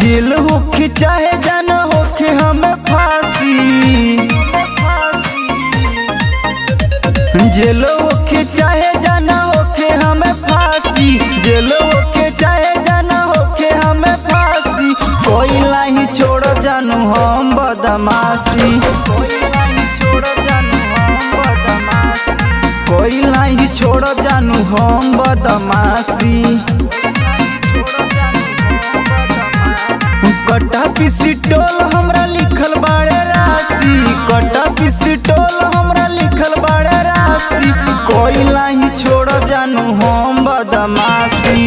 जेल होके चाहे जाना होके हमें फांसी, जेल होके चाहे जाना होके हमें फांसी, जेल होके चाहे जाना होके हमें फांसी। कोई नहीं छोड़ जानू हम बदमाशी, कोई नहीं छोड़ जानू हम बदमाशी, कोई नहीं छोड़ जानू हम बदमाशी। कट्टा पिस्टल हमरा लिखल बाड़े राशि, कट्टा पिस्टल हमरा लिखल बाड़े राशि। कोई नहीं छोड़ जानू हम बदमाशी,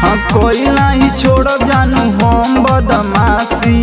हाँ कोई नहीं छोड़ जानू हम बदमाशी।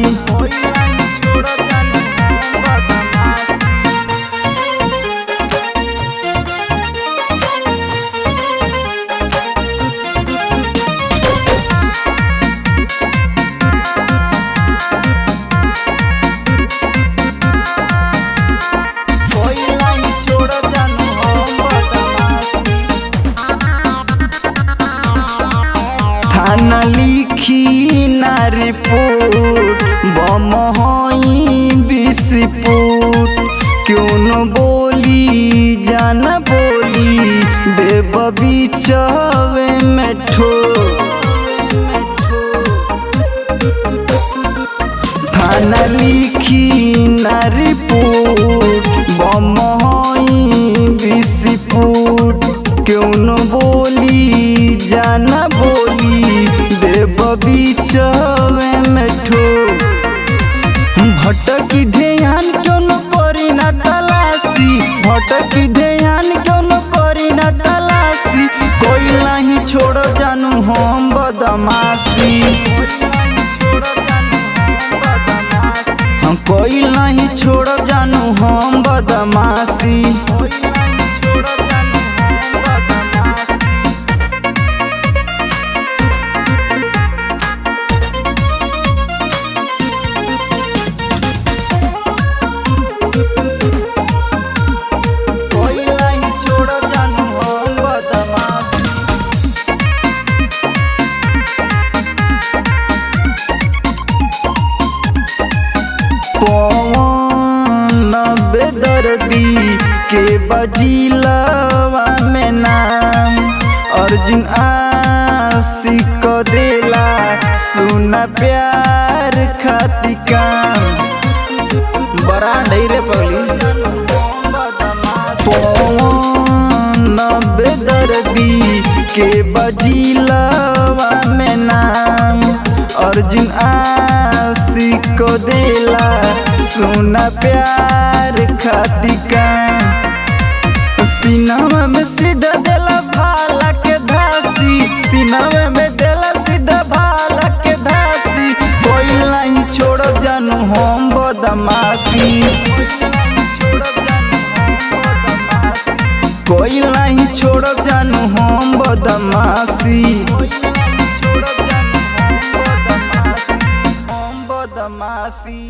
थाना लिखी ना रिपोर्ट बम होई विस्फोट, क्यों न बोली जाना बोली देव बिचवे में ठोक। थाना लिखी ना रिपोर्ट बम होई विस्फोट, क्यों न बोली जाना बोली देव बिचवे में ठोक। भटकी ध्यान क्यों न करी ना तलाशी, भटकी ध्यान क्यों न करी ना तलाशी। कोई नहीं छोड़ जानू हम बदमाशी, हम कोई नहीं छोड़ जानू हम बदमाशी। पवन बेदर्दी के बजिलवा में नाम, अर्जुन आशिक देला सुना प्यार खाती काम। बड़ा ढेरे पगली पवन बेदर्दी के बजिलवा में नाम, अर्जुन आशिक देला सुना प्यार खाती का। सीनावा में सीधा देला भाला के धासी, सीनावा में देला सीधा भाला के धासी। कोई नहीं छोड़ जानू हम बदमाशी, कोई नहीं छोड़ जानू हम बदमाशी, बदमाशी।